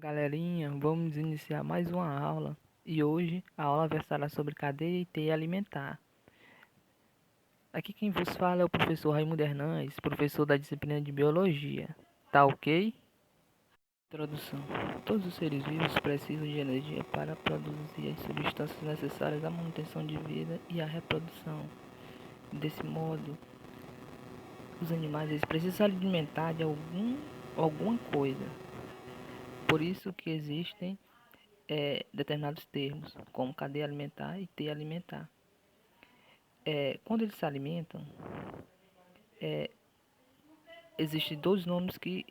Galerinha, vamos iniciar mais uma aula e hoje a aula versará sobre cadeia e teia alimentar. Aqui quem vos fala é o professor Raimundo Hernandes, professor da disciplina de Biologia. Tá ok? Introdução. Todos os seres vivos precisam de energia para produzir as substâncias necessárias à manutenção de vida e à reprodução. Desse modo, os animais eles precisam se alimentar de alguma coisa. Por isso que existem determinados termos, como cadeia alimentar e teia alimentar. Quando eles se alimentam, existem dois nomes que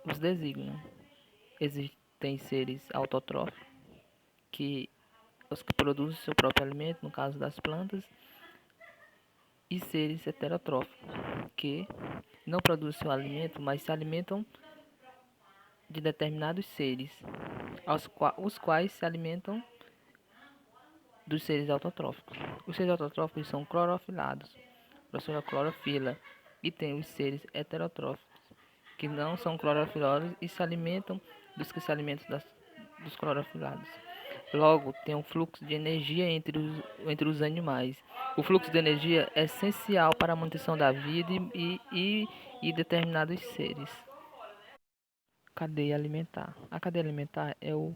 os designam. Existem seres autotróficos, que os que produzem seu próprio alimento, no caso das plantas, e seres heterotróficos, que não produzem seu alimento, mas se alimentam de determinados seres, os quais se alimentam dos seres autotróficos. Os seres autotróficos são clorofilados, possui a clorofila, e tem os seres heterotróficos, que não são clorofilados e se alimentam dos que se alimentam dos clorofilados. Logo, tem um fluxo de energia entre os animais. O fluxo de energia é essencial para a manutenção da vida e determinados seres. Cadeia alimentar. A cadeia alimentar é o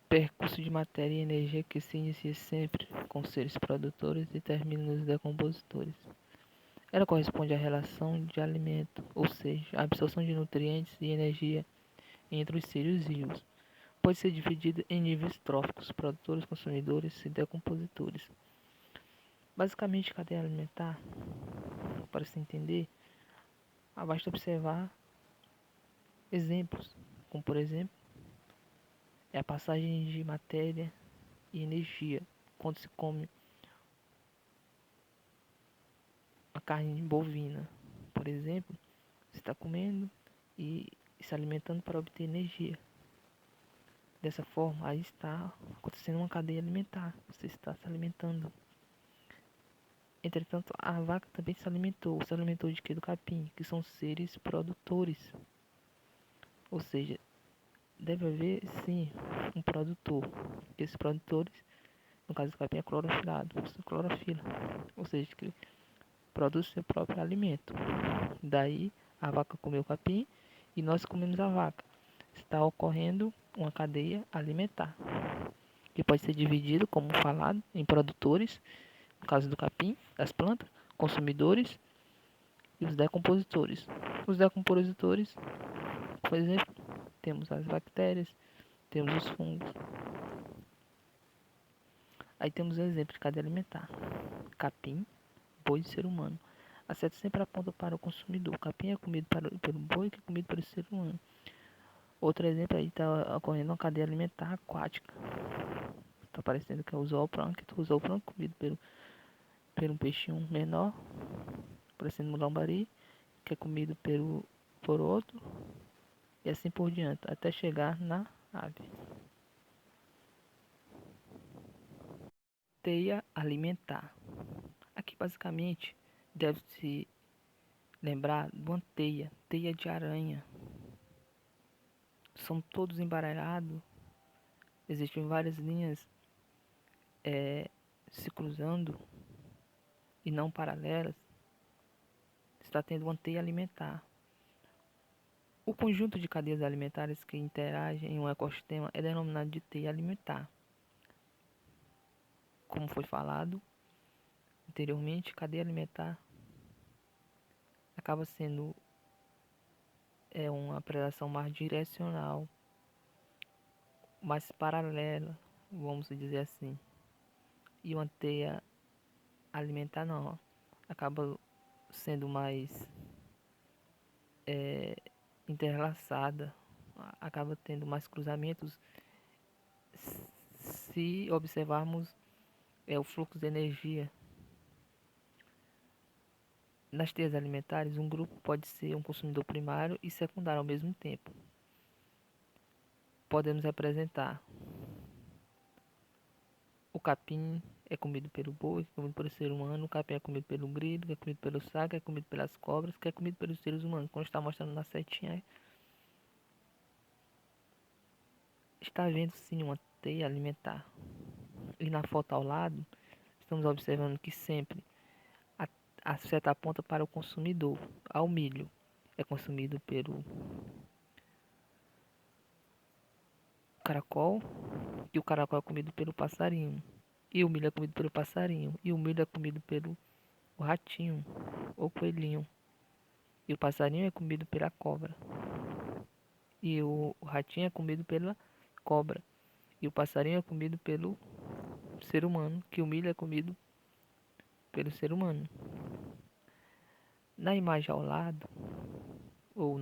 percurso de matéria e energia que se inicia sempre com seres produtores e termina nos decompositores. Ela corresponde à relação de alimento, ou seja, a absorção de nutrientes e energia entre os seres vivos. Pode ser dividida em níveis tróficos, produtores, consumidores e decompositores. Basicamente, cadeia alimentar, para se entender, basta observar exemplos, como por exemplo, é a passagem de matéria e energia quando se come a carne bovina. Por exemplo, você está comendo e se alimentando para obter energia. Dessa forma, aí está acontecendo uma cadeia alimentar. Você está se alimentando. Entretanto, a vaca também se alimentou. Se alimentou de quê? Do capim, que são seres produtores. Ou seja, deve haver, sim, um produtor. Esses produtores, no caso do capim, é clorofilado, clorofila. Ou seja, que produz seu próprio alimento. Daí, a vaca comeu o capim e nós comemos a vaca. Está ocorrendo uma cadeia alimentar, que pode ser dividido, como falado, em produtores, no caso do capim, das plantas, consumidores e os decompositores. Os decompositores, por exemplo, temos as bactérias, temos os fungos. Aí temos o exemplo de cadeia alimentar: capim, boi e ser humano. A seta sempre aponta para o consumidor. O capim é comido pelo boi, que é comido pelo ser humano. Outro exemplo aí está ocorrendo uma cadeia alimentar aquática. Está parecendo que é o zooplâncton. O zooplâncton comido pelo um peixinho menor, parecendo um lambari, que é comido por outro, e assim por diante, até chegar na ave. Teia alimentar. Aqui basicamente deve-se lembrar de uma teia de aranha. São todos embaralhados, existem várias linhas se cruzando e não paralelas. Está tendo uma teia alimentar. O conjunto de cadeias alimentares que interagem em um ecossistema é denominado de teia alimentar. Como foi falado anteriormente, cadeia alimentar acaba sendo uma predação mais direcional, mais paralela, vamos dizer assim. E uma teia alimentar não, acaba sendo mais entrelaçada, acaba tendo mais cruzamentos se observarmos o fluxo de energia. Nas teias alimentares, um grupo pode ser um consumidor primário e secundário ao mesmo tempo. Podemos representar: o capim é comido pelo boi, que é comido pelo ser humano; o capim é comido pelo grilo, que é comido pelo saco, que é comido pelas cobras, que é comido pelos seres humanos. Como está mostrando na setinha, está havendo sim uma teia alimentar. E na foto ao lado, estamos observando que sempre a, a seta aponta para o consumidor. Ao milho é consumido pelo caracol, e o caracol é comido pelo passarinho. E o milho é comido pelo passarinho. E o milho é comido pelo ratinho ou coelhinho. E o passarinho é comido pela cobra. E o ratinho é comido pela cobra. E o passarinho é comido pelo ser humano. Que o milho é comido pelo ser humano. Na imagem ao lado, ou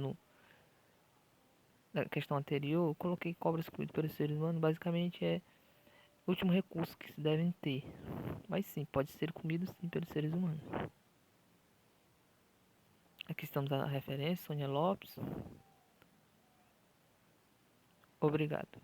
na questão anterior, eu coloquei cobras comidas pelos seres humanos. Basicamente é o último recurso que se devem ter. Mas sim, pode ser comido sim pelos seres humanos. Aqui estamos a referência, Sônia Lopes. Obrigado.